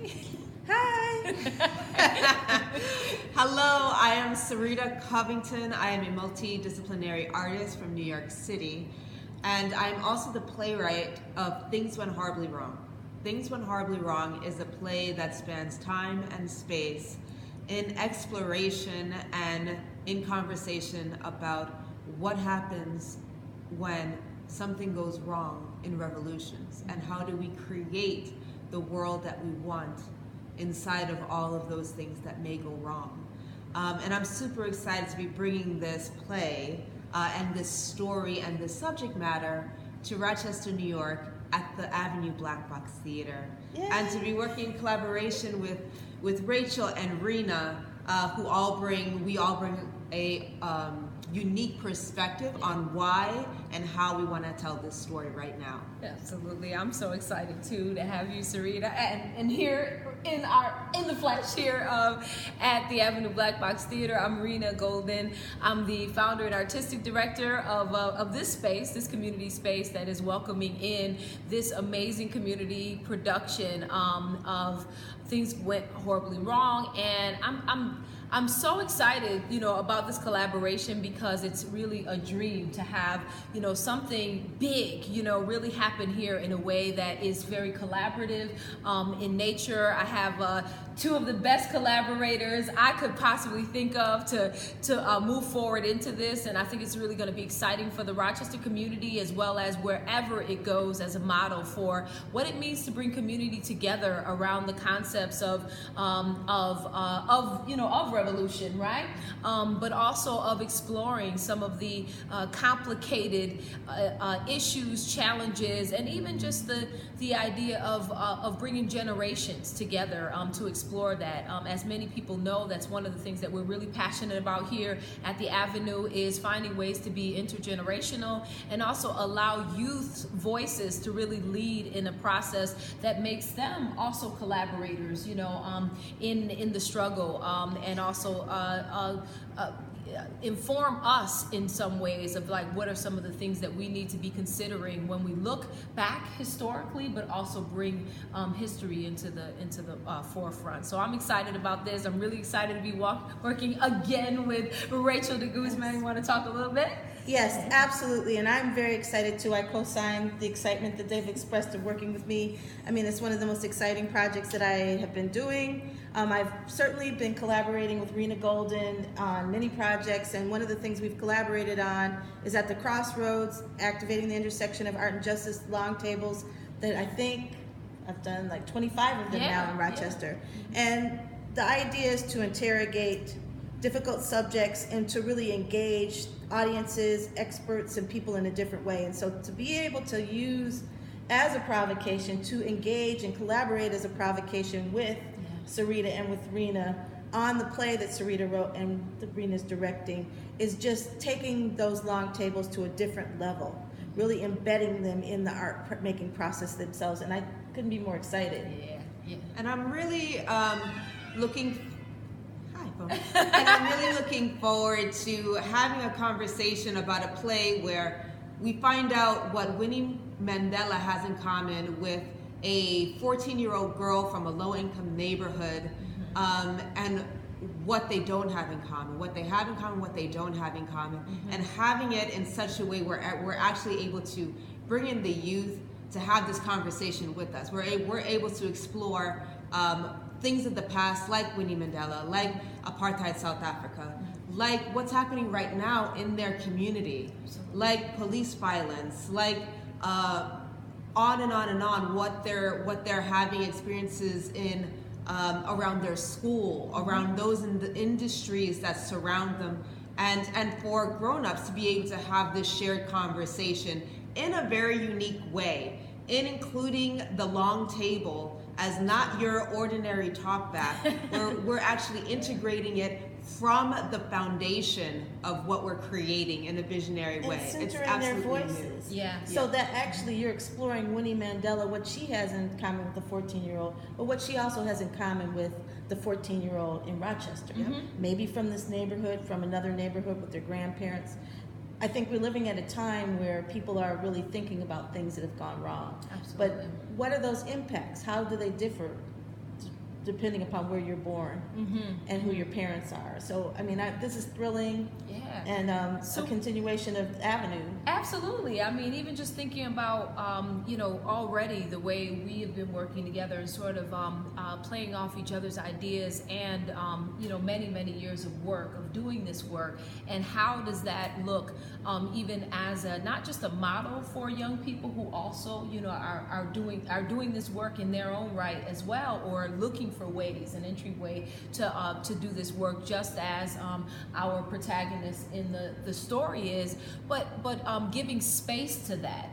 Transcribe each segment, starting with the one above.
everybody. Hi. Hello, I am Sarita Covington. I am a multidisciplinary artist from New York City, and I'm also the playwright of Things Went Horribly Wrong. Things Went Horribly Wrong is a play that spans time and space in exploration and in conversation about what happens when something goes wrong in revolutions, and how do we create the world that we want inside of all of those things that may go wrong. And I'm super excited to be bringing this play and this story and this subject matter to Rochester, New York at the Avenue Black Box Theater. Yay. And to be working in collaboration with Rachel and Rena, we all bring a unique perspective on why and how we want to tell this story right now. Absolutely, I'm so excited too to have you, Sarita, and here in the flesh here at the Avenue Black Box Theater. I'm Rena Golden. I'm the founder and artistic director of this space, this community space that is welcoming in this amazing community production of Things Went Horribly Wrong, and I'm so excited, about this collaboration, because it's really a dream to have, something big, really happen here in a way that is very collaborative in nature. I have two of the best collaborators I could possibly think of to move forward into this, and I think it's really going to be exciting for the Rochester community as well as wherever it goes as a model for what it means to bring community together around the concepts of revolution, right? But also of exploring some of the complicated issues, challenges, and even just the idea of bringing generations together to explore that. As many people know, that's one of the things that we're really passionate about here at the Avenue, is finding ways to be intergenerational and also allow youth's voices to really lead in a process that makes them also collaborators, in the struggle, and also inform us in some ways of like what are some of the things that we need to be considering when we look back historically, but also bring history into the forefront. So I'm excited about this. I'm really excited to be working again with Rachel de Guzman. You want to talk a little bit? Yes, absolutely, and I'm very excited too. I co-sign the excitement that they've expressed of working with me. I mean, it's one of the most exciting projects that I have been doing. I've certainly been collaborating with Rena Golden on many projects, and one of the things we've collaborated on is at the Crossroads, activating the intersection of art and justice long tables that I think I've done like 25 of them now in Rochester. And the idea is to interrogate difficult subjects and to really engage audiences, experts, and people in a different way. And so to be able to use as a provocation, to engage and collaborate as a provocation with Sarita and with Rena on the play that Sarita wrote and that Rena's directing, is just taking those long tables to a different level, really embedding them in the art making process themselves. And I couldn't be more excited. Yeah. And I'm really looking forward to having a conversation about a play where we find out what Winnie Mandela has in common with a 14-year-old girl from a low-income neighborhood, and what they don't have in common, what they have in common, what they don't have in common, and having it in such a way where we're actually able to bring in the youth to have this conversation with us. We're able to explore things of the past, like Winnie Mandela, like apartheid South Africa, like what's happening right now in their community, like police violence, like on and on and on, what they're having experiences in around their school, around those in the industries that surround them, and for grown-ups to be able to have this shared conversation in a very unique way, in including the long table as not your ordinary talkback. We're actually integrating it from the foundation of what we're creating in a visionary way. And centering their voices. So that actually you're exploring Winnie Mandela, what she has in common with the 14-year-old, but what she also has in common with the 14-year-old in Rochester. Maybe from this neighborhood, from another neighborhood with their grandparents. I think we're living at a time where people are really thinking about things that have gone wrong. Absolutely. But what are those impacts? How do they differ depending upon where you're born and who your parents are. So, I mean, this is thrilling. Yeah. And a continuation of Avenue. Absolutely. I mean, even just thinking about, already the way we have been working together and sort of playing off each other's ideas and, many, many years of work, of doing this work. And how does that look even as not just a model for young people who also, are doing this work in their own right as well, or looking for ways, an entryway to do this work, just as our protagonist in the story is, but giving space to that,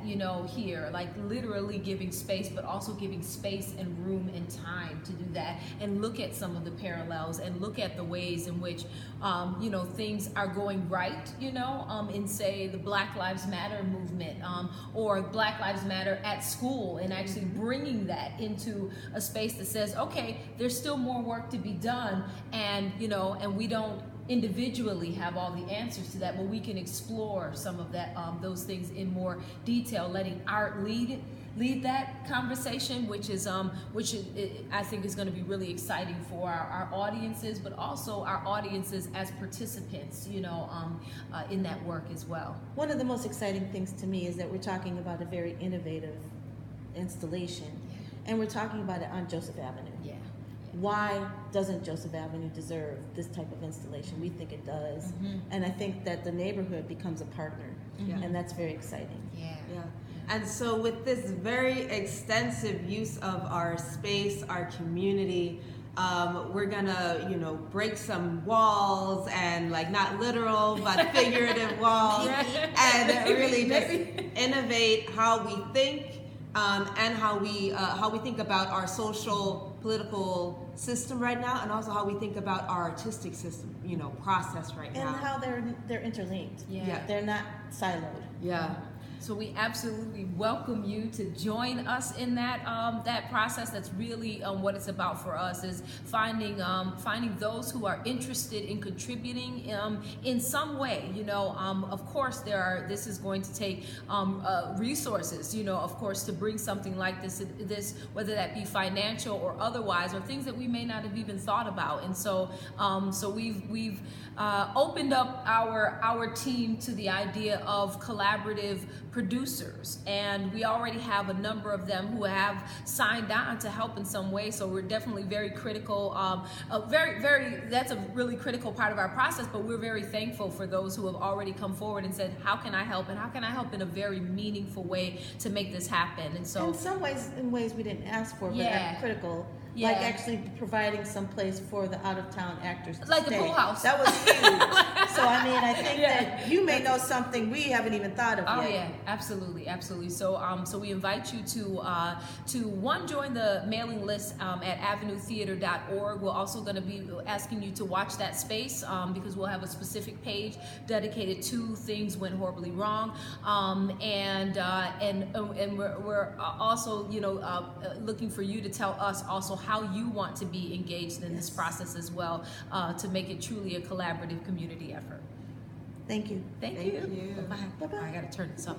here, like literally giving space, but also giving space and room and time to do that, and look at some of the parallels and look at the ways in which things are going right, in say the Black Lives Matter movement, or Black Lives Matter at school, and actually bringing that into a space that says, okay, there's still more work to be done, and we don't individually have all the answers to that, but we can explore some of that, those things in more detail, letting art lead that conversation, which I think is going to be really exciting for our audiences, but also our audiences as participants, in that work as well. One of the most exciting things to me is that we're talking about a very innovative installation, and we're talking about it on Joseph Avenue. Yeah. Why doesn't Joseph Avenue deserve this type of installation? We think it does. And I think that the neighborhood becomes a partner, and that's very exciting. Yeah. And so with this very extensive use of our space, our community, we're gonna, break some walls, and like not literal, but figurative walls, and really just innovate how we think, and how we think about our social, political system right now, and also how we think about our artistic system, process right now. And how they're interlinked. Yeah. They're not siloed. Yeah. So we absolutely welcome you to join us in that process. That's really what it's about for us, is finding those who are interested in contributing in some way. Of course this is going to take resources, of course, to bring something like this, whether that be financial or otherwise, or things that we may not have even thought about. And so we've opened up our team to the idea of collaborative producers, and we already have a number of them who have signed on to help in some way. So we're definitely very critical, that's a really critical part of our process, but we're very thankful for those who have already come forward and said, how can I help, and how can I help in a very meaningful way to make this happen? And so in ways we didn't ask for, but are critical. Yeah. Like actually providing some place for the out-of-town actors to like stay. the pool house. That was huge. So I mean, I think that you may know something we haven't even thought of yet. Oh yeah, absolutely. So we invite you to join the mailing list at avenuetheater.org. We're also going to be asking you to watch that space, because we'll have a specific page dedicated to things went horribly wrong, and we're also looking for you to tell us also how you want to be engaged in this process as well, to make it truly a collaborative community effort. Thank you. Thank you. you. Bye-bye. Bye-bye. I gotta turn this up.